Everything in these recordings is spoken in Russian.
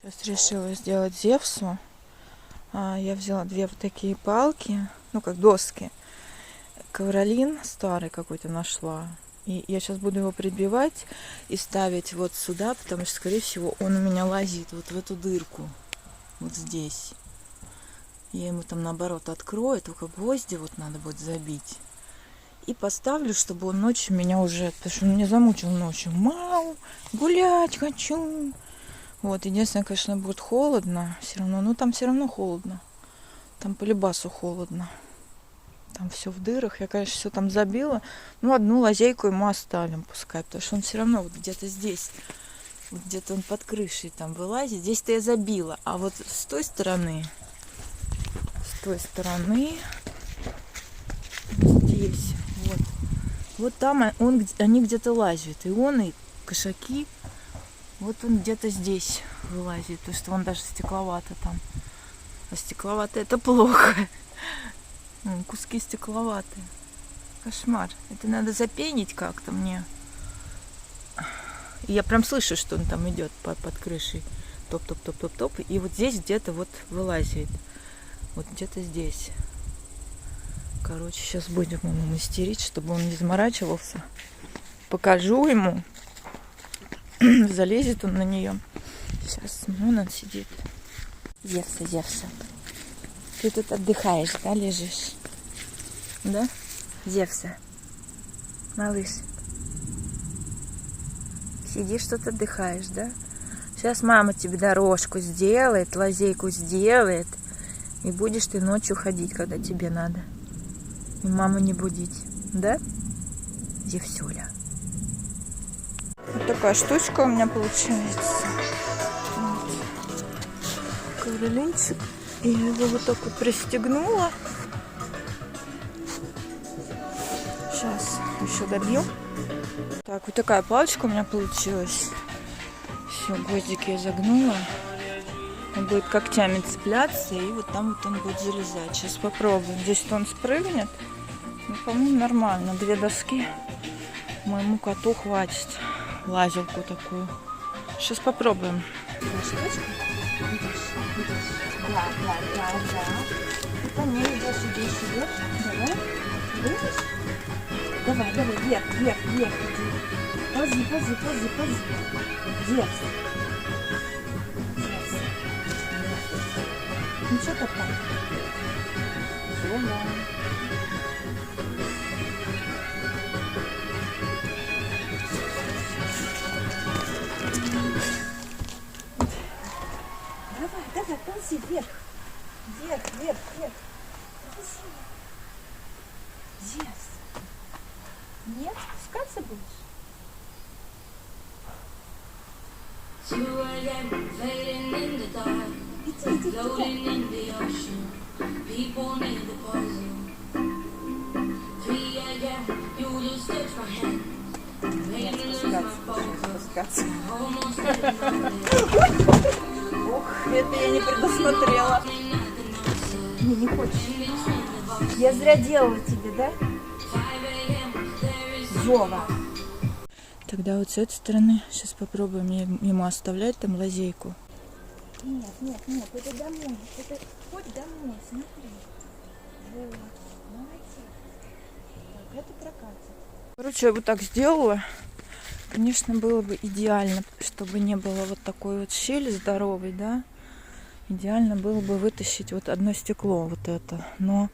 Сейчас решила сделать Зевсу. Я взяла две вот такие палки, ну как доски. Ковролин старый какой-то нашла. И я сейчас буду его прибивать и ставить вот сюда, потому что, скорее всего, он у меня лазит вот в эту дырку. Вот здесь. Я ему там наоборот открою, только гвозди вот надо будет забить. И поставлю, чтобы он ночью меня уже... Потому что он меня замучил ночью. Мау, гулять хочу. Вот, единственное, конечно, будет холодно. Все равно, ну там все равно холодно. Там по любасу холодно. Там все в дырах. Я, конечно, все там забила. Ну, одну лазейку ему оставим, пускай. Потому что он все равно вот где-то здесь. Вот где-то он под крышей там вылазит. Здесь-то я забила. А вот с той стороны... Здесь. Вот. Вот там они где-то лазят. И он, и кошаки. Вот он где-то здесь вылазит. Потому что он даже стекловато там. А стекловато это плохо. Куски стекловатые. Кошмар. Это надо запенить как-то мне. И я прям слышу, что он там идет под крышей. Топ-топ-топ-топ-топ. И вот здесь где-то вот вылазит. Вот где-то здесь. Короче, сейчас будем ему мастерить, чтобы он не заморачивался. Покажу ему. Залезет он на нее. Сейчас, вон он сидит. Зевса. Ты тут отдыхаешь, да, лежишь? Да? Зевса. Малыш. Сидишь тут отдыхаешь, да? Сейчас мама тебе дорожку сделает, лазейку сделает. И будешь ты ночью ходить, когда тебе надо. И маму не будить. Да? Зевсюля. Вот такая штучка у меня получается. Вот. Ковролинчик. Я его вот так вот пристегнула. Сейчас еще добью. Так, вот такая палочка у меня получилась. Все, гвоздики я загнула. Он будет когтями цепляться, и вот там вот он будет залезать. Сейчас попробуем. Здесь-то он спрыгнет. Ну, по-моему, нормально. 2 доски моему коту хватит. Лазилку такую. Сейчас попробуем. Да. Это не идешь. Давай. Видишь? Давай, вверх иди. Пози. Вверх. Ну что такое? Зола. Давай, ползи вверх. Вверх. Ползи. Зевс. Нет, спускаться будешь? Спускаться. Ох, это я не предусмотрела. Не хочешь? Я зря делала тебе, да? Зова. Тогда вот с этой стороны сейчас попробуем ему оставлять там лазейку. Нет, это домой. Это хоть домой, смотри. Вот, молодец. Так, это прокатит. Короче, я вот так сделала. Конечно, было бы идеально, чтобы не было вот такой вот щели здоровой, да. Идеально было бы вытащить вот одно стекло, вот это. Но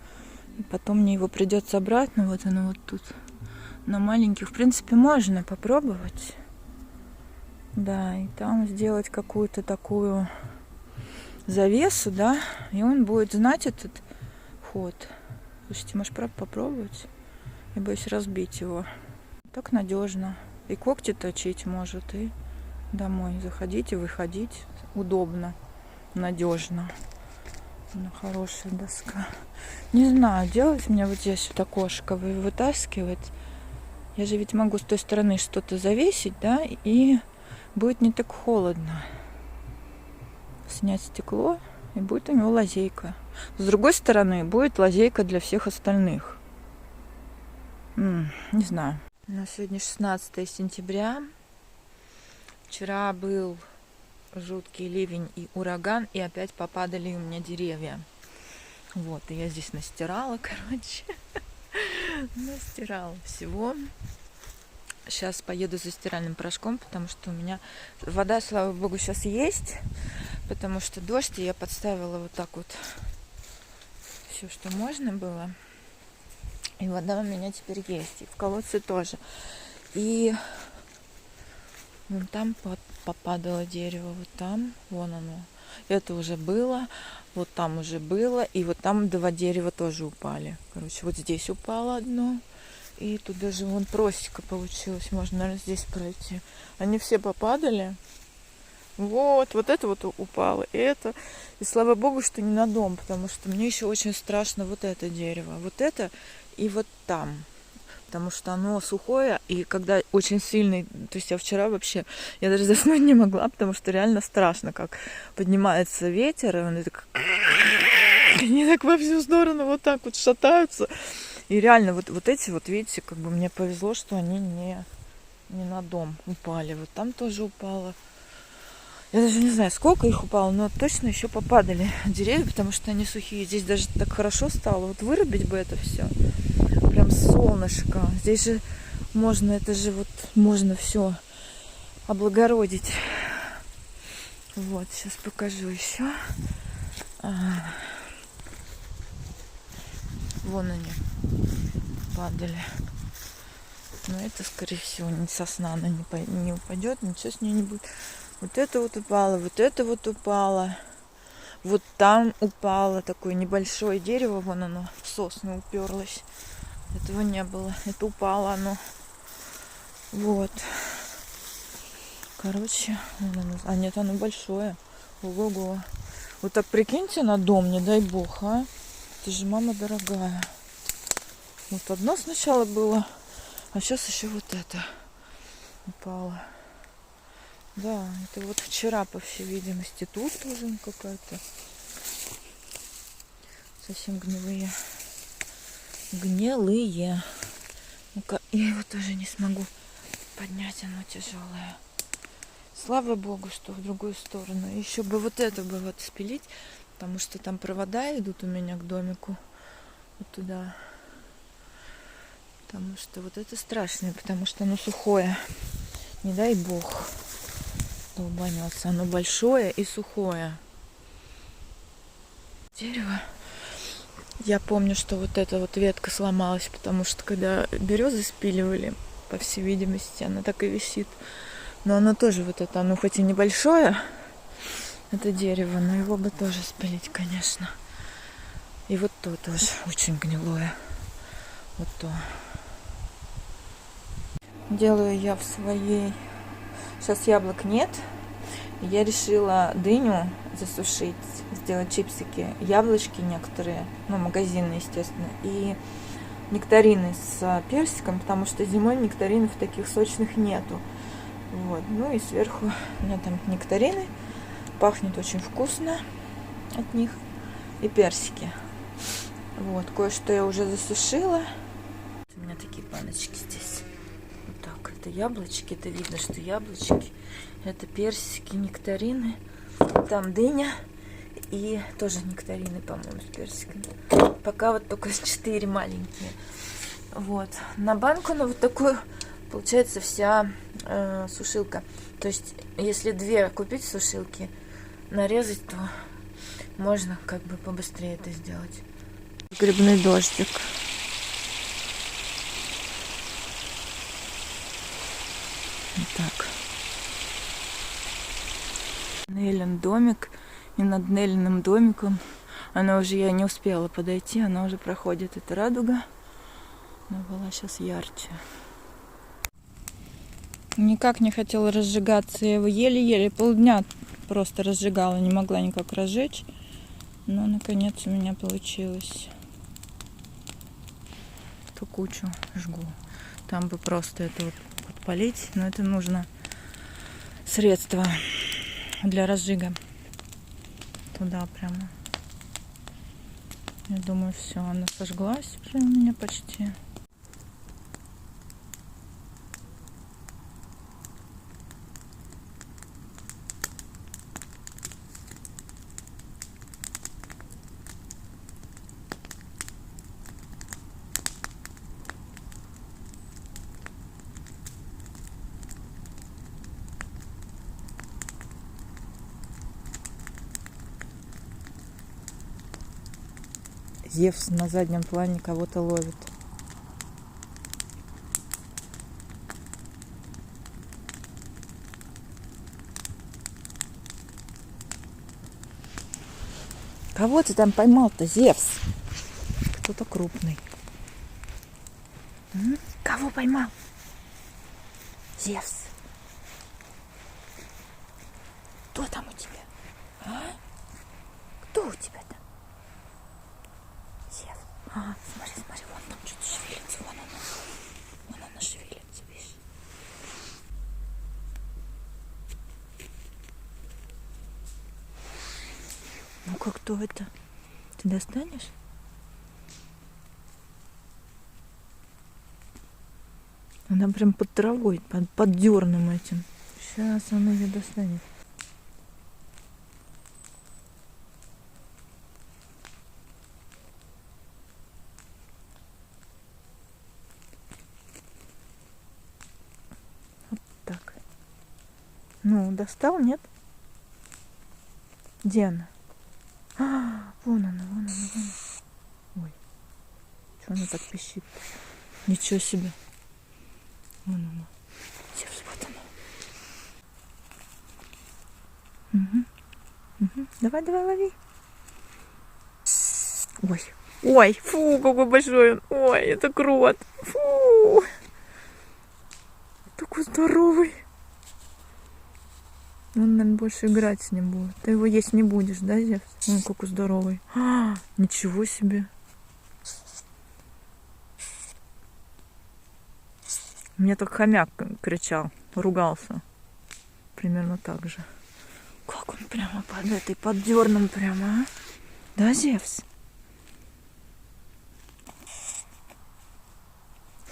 потом мне его придется обратно, вот оно вот тут. На маленьких, в принципе, можно попробовать. Да, и там сделать какую-то такую завесу, да, и он будет знать этот ход. Слушайте, может, правда попробовать? Я боюсь разбить его. Так надежно. И когти точить может, и домой заходить и выходить. Удобно, надежно. Она хорошая доска. Не знаю, делать мне вот здесь вот окошко вытаскивать. Я же ведь могу с той стороны что-то завесить, да, и будет не так холодно. Снять стекло, и будет у него лазейка. С другой стороны, будет лазейка для всех остальных. Не знаю. У нас сегодня 16 сентября. Вчера был жуткий ливень и ураган, и опять попадали у меня деревья. Вот, и я здесь настирала, короче. Настирала всего. Сейчас поеду за стиральным порошком, потому что у меня вода, слава богу, сейчас есть, потому что дождь, и я подставила вот так вот все, что можно было. И вода у меня теперь есть, и в колодце тоже. И вон там попадало дерево, вот там, вон оно. Это уже было, вот там уже было, и вот там два дерева тоже упали. Короче, вот здесь упало одно. И тут даже вон просека получилась. Можно, наверное, здесь пройти. Они все попадали. Вот это вот упало. И это. И слава богу, что не на дом, потому что мне еще очень страшно вот это дерево. Вот это и вот там. Потому что оно сухое, и когда очень сильный... То есть я вчера вообще... Я даже заснуть не могла, потому что реально страшно, как поднимается ветер, и он так... Они так во всю сторону вот так вот шатаются. И реально вот эти вот, видите, как бы мне повезло, что они не на дом упали. Вот там тоже упало. Я даже не знаю, сколько их упало, но точно еще попадали деревья, потому что они сухие. Здесь даже так хорошо стало. Вот вырубить бы это все. Прям солнышко. Здесь же можно, это же вот можно все облагородить. Вот, сейчас покажу еще. Вон они падали. Но это, скорее всего, не сосна, она не упадет, ничего с ней не будет. Вот это вот упало, вот это вот упало. Вот там упало такое небольшое дерево, вон оно в сосну уперлось. Этого не было. Это упало оно. Вот. Короче, вон оно. А нет, оно большое. Ого-го. Вот так прикиньте на дом, не дай бог, а. Это же мама дорогая. Вот одно сначала было, а сейчас еще вот это упало. Да, это вот вчера, по всей видимости, тут тоже какая-то совсем гнилые. Гнилые. Ну-ка, я его тоже не смогу поднять, оно тяжелое. Слава богу, что в другую сторону. Еще бы вот это бы вот спилить, потому что там провода идут у меня к домику. Вот туда. Потому что вот это страшное, потому что оно сухое. Не дай бог долбанется. Оно большое и сухое. Дерево. Я помню, что вот эта вот ветка сломалась, потому что когда березы спиливали, по всей видимости, она так и висит. Но оно тоже вот это, оно хоть и небольшое, это дерево, но его бы тоже спилить, конечно. И вот то тоже очень гнилое. Вот то. Делаю я в своей... Сейчас яблок нет. Я решила дыню засушить, сделать чипсики, яблочки некоторые, ну, магазинные, естественно, и нектарины с персиком, потому что зимой нектаринов таких сочных нету. Вот. Ну и сверху у меня там нектарины, пахнет очень вкусно от них, и персики. Вот, кое-что я уже засушила. У меня такие баночки здесь. Вот так, это яблочки, это видно, что яблочки. Это персики, нектарины. Там дыня и тоже нектарины, по-моему, с персиками. Пока вот только 4 маленькие. Вот. На банку, ну, вот такую, получается, вся сушилка. То есть, если 2 купить сушилки, нарезать, то можно как бы побыстрее это сделать. Грибной дождик. Вот так. Неллин домик. И над Неллиным домиком она уже, я не успела подойти, она уже проходит. Это радуга. Она была сейчас ярче. Никак не хотела разжигаться. Я его еле-еле полдня просто разжигала. Не могла никак разжечь. Но наконец у меня получилось. Ту кучу жгу. Там бы просто это вот подпалить. Но это нужно средство для разжига. Туда прямо. Я думаю, все, она сожглась уже у меня почти. Зевс на заднем плане кого-то ловит. Кого ты там поймал-то, Зевс? Кто-то крупный. Кого поймал? Зевс. Кто там у тебя? А? Кто у тебя там? Зевс. Смотри, смотри, вон там что-то шевелится. Вон она шевелится, видишь? Ну-ка, кто это? Ты достанешь? Она прям под травой, под дерном этим. Сейчас он ее достанет. Вот так. Ну, достал, нет? Где она? Вон она, вон она, вон она. Ой, что она так пищит? Ничего себе. Вон она. Зевс, вот она. Угу. Давай, давай, лови. Ой. Ой, фу, какой большой он. Ой, это крот. Фу. Такой здоровый. Он, наверное, больше играть с ним будет. Ты его есть не будешь, да, Зевс? Он какой здоровый. Ничего себе. Мне только хомяк кричал, ругался. Примерно так же. Как он прямо под дерном прямо, а? Да, Зевс?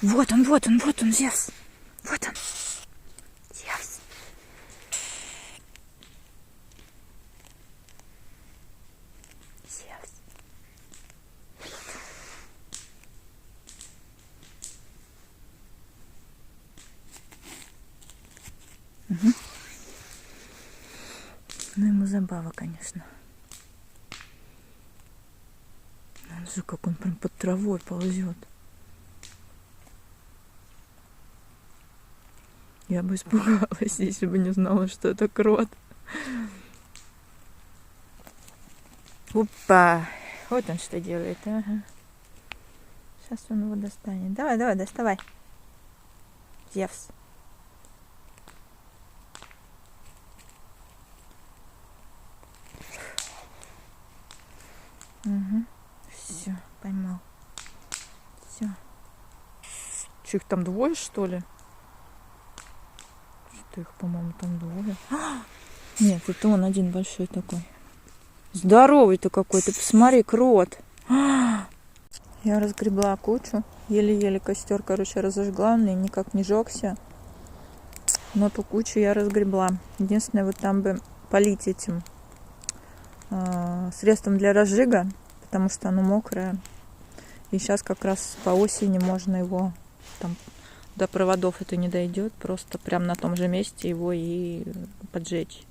Вот он, Зевс. Вот он. Зевс. Зевс. Угу. Ну, ему забава, конечно. Он же, как он прям под травой ползет. Я бы испугалась, если бы не знала, что это крот. Опа! Вот он что делает. Ага. Сейчас он его достанет. Давай, давай, доставай. Зевс. Угу. Все, поймал. Все. Че, их там двое, что ли? Что их, по-моему, там двое. Нет, это он один большой такой. Здоровый-то какой, ты посмотри, крот. Я разгребла кучу. Еле-еле костер, короче, разожгла. Он никак не жёгся. Но ту кучу я разгребла. Единственное, вот там бы полить этим средством для разжига, потому что оно мокрое. И сейчас как раз по осени можно его, там до проводов это не дойдет, просто прям на том же месте его и поджечь,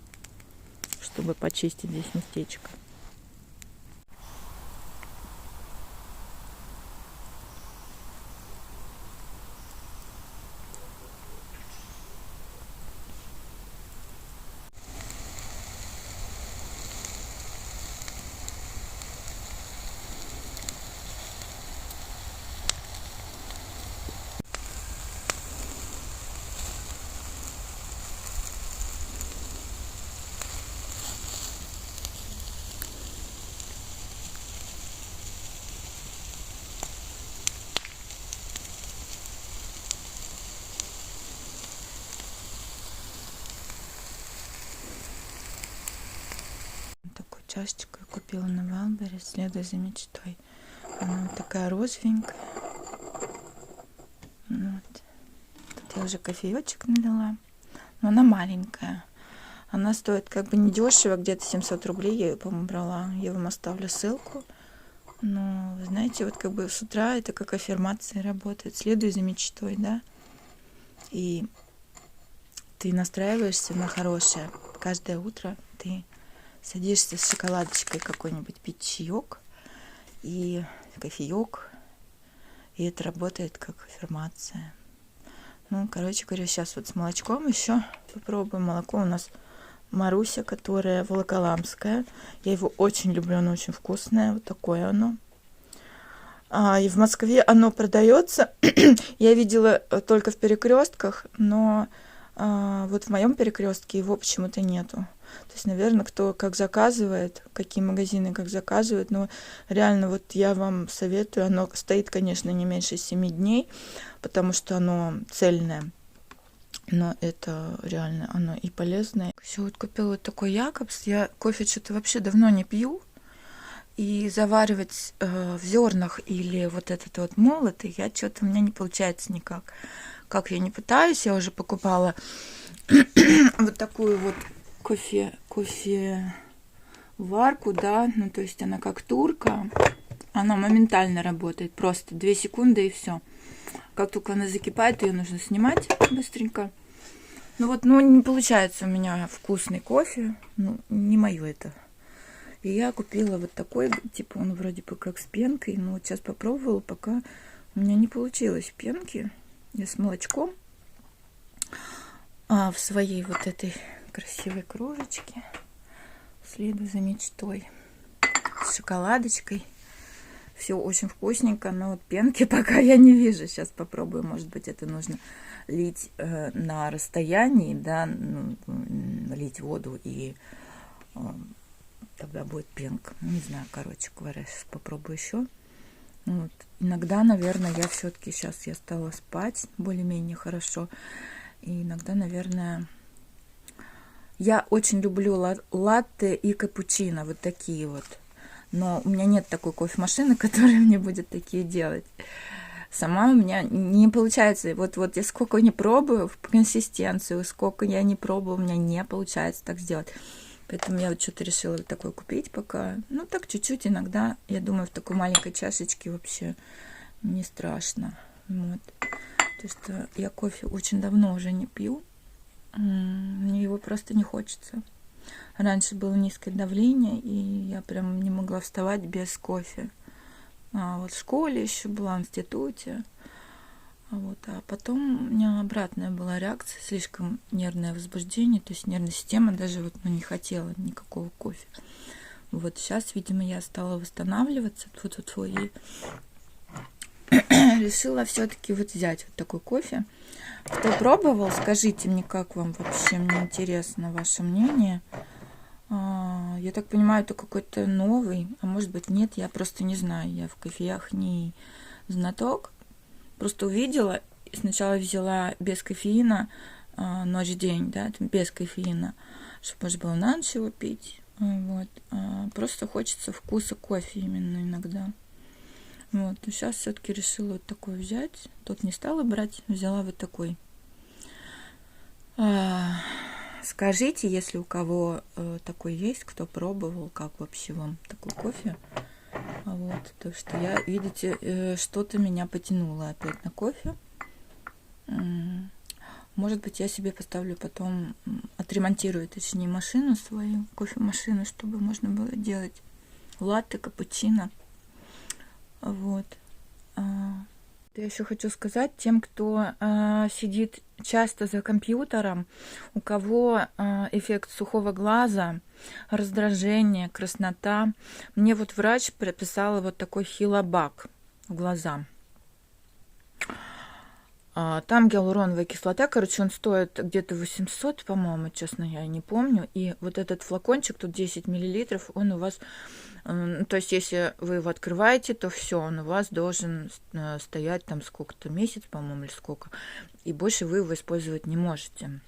чтобы почистить здесь местечко. Такую чашечку я купила на Валбере, следуя за мечтой. Она вот такая розовенькая. Вот. Тут я уже кофеечек налила. Но она маленькая. Она стоит как бы недешево, где-то 700 рублей я ее, по-моему, брала. Я вам оставлю ссылку. Но, вы знаете, вот как бы с утра это как аффирмация работает. Следуй за мечтой, да? И ты настраиваешься на хорошее. Каждое утро ты садишься с шоколадочкой какой-нибудь пить чаек и кофеек. И это работает как аффирмация. Ну, короче говоря, сейчас вот с молочком еще попробуем. Молоко у нас Маруся, которая волоколамская. Я его очень люблю, оно очень вкусное. Вот такое оно. И в Москве оно продается. Я видела только в перекрестках, но вот в моем перекрестке его почему-то нету. То есть, наверное, кто как заказывает, какие магазины как заказывают, но реально вот я вам советую, оно стоит, конечно, не меньше 7 дней, потому что оно цельное, но это реально оно и полезное. Все, вот купила вот такой Якобс, я кофе что-то вообще давно не пью, и заваривать в зернах или вот этот вот молотый, у меня не получается никак. Как я не пытаюсь, я уже покупала вот такую вот кофеварку, да, ну то есть она как турка, она моментально работает, просто 2 секунды и все. Как только она закипает, ее нужно снимать быстренько. Ну вот, ну не получается у меня вкусный кофе, ну не мое это. И я купила вот такой, типа он вроде бы как с пенкой, но вот сейчас попробовала, пока у меня не получилось пенки. Я с молочком в своей вот этой красивой кружечке следую за мечтой. С шоколадочкой. Все очень вкусненько, но вот пенки пока я не вижу. Сейчас попробую, может быть, это нужно лить на расстоянии, да, ну, лить воду и тогда будет пенка. Не знаю, короче говоря, сейчас попробую еще. Вот. Иногда, наверное, я все-таки сейчас я стала спать более-менее хорошо. И иногда, наверное, я очень люблю латте и капучино, вот такие вот. Но у меня нет такой кофемашины, которая мне будет такие делать. Сама у меня не получается. Вот я сколько не пробую в консистенцию, сколько я не пробую, у меня не получается так сделать. Поэтому я вот что-то решила вот такой купить пока. Ну, так чуть-чуть иногда, я думаю, в такой маленькой чашечке вообще не страшно. Вот. То что я кофе очень давно уже не пью. Мне его просто не хочется. Раньше было низкое давление, и я прям не могла вставать без кофе. Вот в школе еще была, в институте. А потом у меня обратная была реакция, слишком нервное возбуждение, то есть нервная система даже вот, не хотела никакого кофе. Вот сейчас, видимо, я стала восстанавливаться, и решила все-таки вот взять вот такой кофе. Кто пробовал, скажите мне, как вам вообще, мне интересно ваше мнение. Я так понимаю, это какой-то новый, а может быть нет, я просто не знаю, я в кофеях не знаток. Просто увидела, сначала взяла без кофеина ночь-день, да, без кофеина, чтобы можно было на ночь его пить. Вот. Просто хочется вкуса кофе именно иногда. Вот. И сейчас все-таки решила вот такой взять. Тот не стала брать, взяла вот такой. Скажите, если у кого такой есть, кто пробовал, как вообще вам такой кофе. Вот, то что я, видите, что-то меня потянуло опять на кофе. Может быть, я себе поставлю потом, отремонтирую, точнее, машину свою, кофемашину, чтобы можно было делать латте, капучино. Вот. Я еще хочу сказать тем, кто сидит часто за компьютером, у кого эффект сухого глаза, раздражение, краснота. Мне вот врач прописала вот такой хилобак в глаза. Там гиалуроновая кислота, короче, он стоит где-то 800, по-моему, честно, я не помню. И вот этот флакончик, тут 10 миллилитров, он у вас, то есть если вы его открываете, то все, он у вас должен стоять там сколько-то, месяц, по-моему, или сколько. И больше вы его использовать не можете.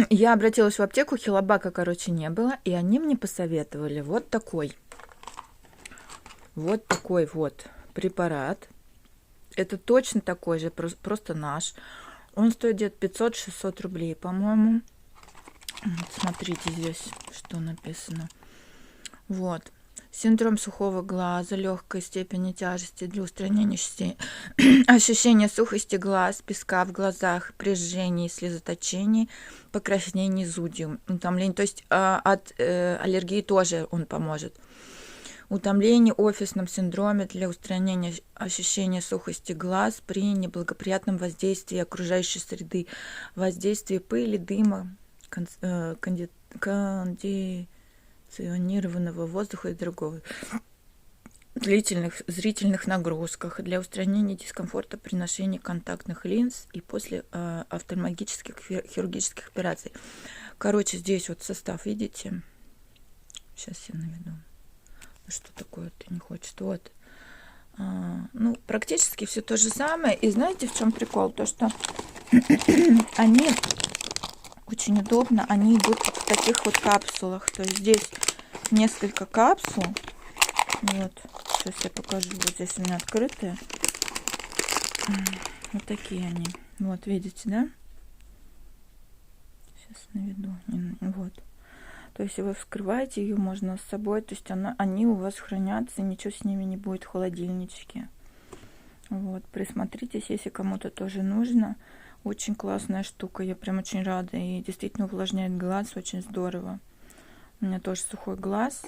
Я обратилась в аптеку, хилобака, короче, не было, и они мне посоветовали вот такой вот препарат. Это точно такой же, просто наш. Он стоит где-то 500-600 рублей, по-моему. Смотрите здесь, что написано. Вот. Синдром сухого глаза, легкой степени тяжести для устранения ощущения сухости глаз, песка в глазах, при жжении, слезоточении, покраснении, зудью, утомлении. То есть от аллергии тоже он поможет. утомлении, офисном синдроме, для устранения ощущения сухости глаз при неблагоприятном воздействии окружающей среды, воздействии пыли, дыма, кондиционированного воздуха и другого, длительных зрительных нагрузках, для устранения дискомфорта при ношении контактных линз и после офтальмологических хирургических операций. Короче, здесь вот состав, видите? Сейчас я наведу. Что такое-то не хочет? Вот. Ну, практически все то же самое. И знаете, в чем прикол? То, что они очень удобно, они идут в таких вот капсулах. То есть здесь несколько капсул. Вот. Сейчас я покажу. Вот здесь у меня открытые. Вот такие они. Вот, видите, да? Сейчас наведу. Вот. То есть вы вскрываете ее, можно с собой, то есть они у вас хранятся, ничего с ними не будет в холодильничке. Вот, присмотритесь, если кому-то тоже нужно. Очень классная штука, я прям очень рада. И действительно увлажняет глаз, очень здорово. У меня тоже сухой глаз.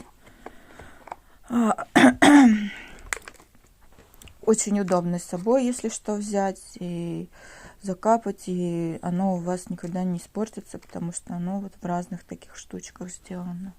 Очень удобно с собой, если что, взять и закапать, и оно у вас никогда не испортится, потому что оно вот в разных таких штучках сделано.